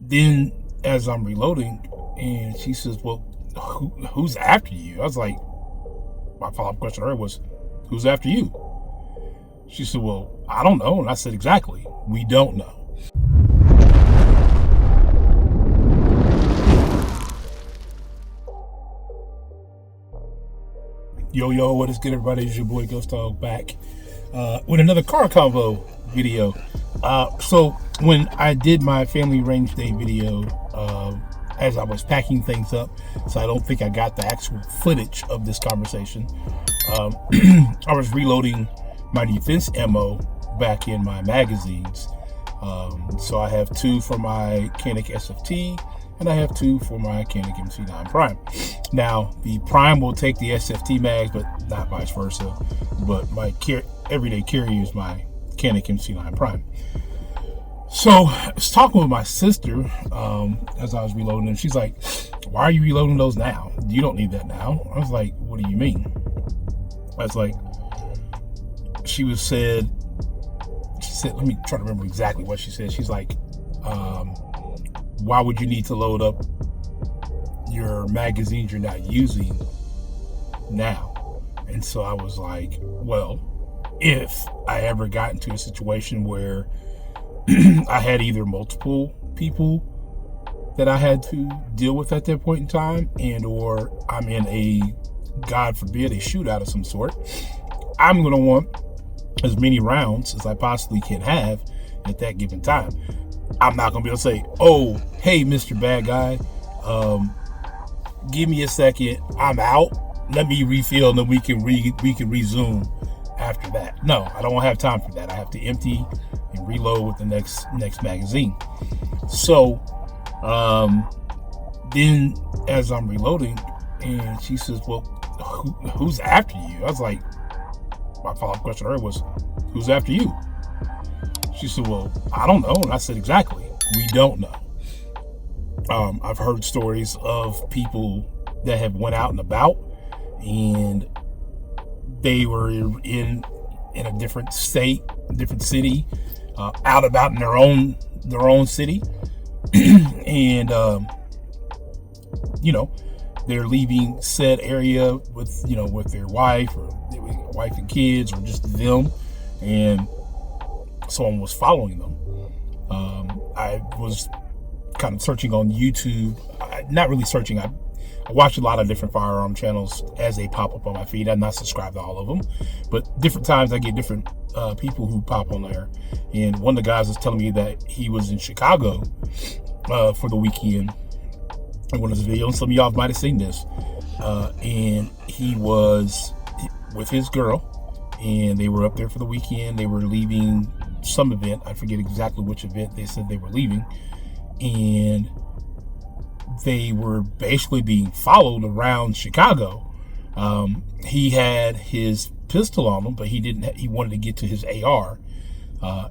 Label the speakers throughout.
Speaker 1: Then as I'm reloading, and she says, well, who's after you? I was like, my follow-up question to her was, who's after you? She said, well, I don't know. And I said, exactly, we don't know. Yo, what is good, everybody? It's your boy Ghost Dog back with another car convo video. So when I did my family range day video, as I was packing things up, so I don't think I got the actual footage of this conversation, I was reloading my defense ammo back in my magazines. So I have two for my Canik SFT, and I have two for my Canik MC9 Prime. Now, the Prime will take the SFT mags, but not vice versa. But my everyday carry is my Canik MC9 Prime. So I was talking with my sister as I was reloading, and she's like, why are you reloading those now? You don't need that now. I was like, what do you mean? I was like, she said, let me try to remember exactly what she said. She's like, why would you need to load up your magazines you're not using now? And so I was like, well, if I ever got into a situation where I had either multiple people that I had to deal with at that point in time, and or I'm in a, God forbid, a shootout of some sort, I'm going to want as many rounds as I possibly can have at that given time. I'm not going to be able to say, oh, hey, Mr. Bad Guy, give me a second, I'm out, let me refill, and then we can resume after that. No, I don't have time for that. I have to empty and reload with the next magazine. So then as I'm reloading, and she says, well, who's after you? I was like, my follow-up question to her was, who's after you? She said, well, I don't know. And I said, exactly, we don't know. I've heard stories of people that have went out and about, and they were in a different state, different city, out about in their own city, and they're leaving said area with their wife and kids, or just them, and someone was following them. I was kind of searching on YouTube, not really searching. I watch a lot of different firearm channels as they pop up on my feed. I'm not subscribed to all of them, but different times I get different people who pop on there. And one of the guys was telling me that he was in Chicago for the weekend in one of his videos. Some of y'all might have seen this. And he was with his girl, and they were up there for the weekend. They were leaving some event. I forget exactly which event they said they were leaving. And they were basically being followed around Chicago. He had his pistol on him, but he wanted to get to his AR.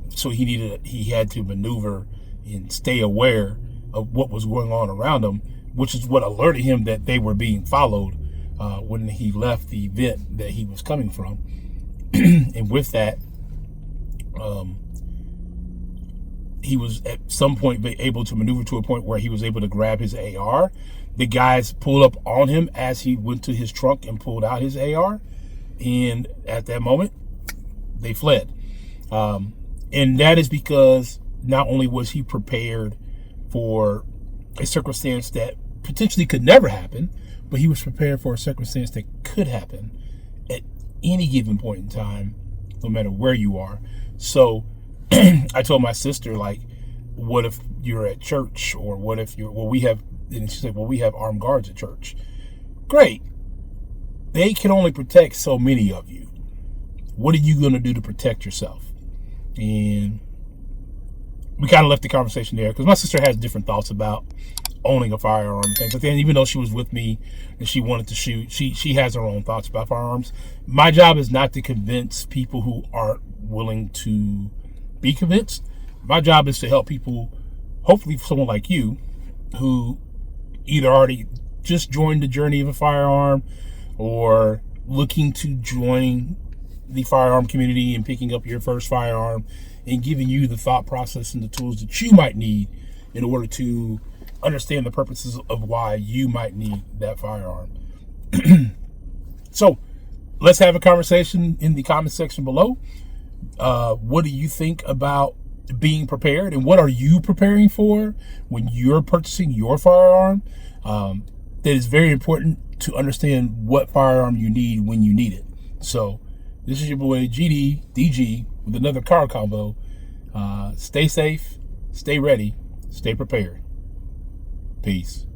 Speaker 1: So he had to maneuver and stay aware of what was going on around him, which is what alerted him that they were being followed when he left the event that he was coming from. And with that, he was at some point able to maneuver to a point where he was able to grab his AR. The guys pulled up on him as he went to his trunk and pulled out his AR. And at that moment, they fled. And that is because not only was he prepared for a circumstance that potentially could never happen, but he was prepared for a circumstance that could happen at any given point in time, no matter where you are. So I told my sister, like, what if you're at church, or what if we have, and she said, well, we have armed guards at church. Great. They can only protect so many of you. What are you going to do to protect yourself? And we kind of left the conversation there, because my sister has different thoughts about owning a firearm and things like that. And even though she was with me and she wanted to shoot, she has her own thoughts about firearms. My job is not to convince people who aren't willing to be convinced. My job is to help people, hopefully someone like you, who either already just joined the journey of a firearm, or looking to join the firearm community and picking up your first firearm, and giving you the thought process and the tools that you might need in order to understand the purposes of why you might need that firearm. So let's have a conversation in the comment section below. What do you think about being prepared, and what are you preparing for when you're purchasing your firearm? That is very important to understand what firearm you need when you need it. So this is your boy GDDG with another car convo. Stay safe, stay ready, stay prepared. Peace.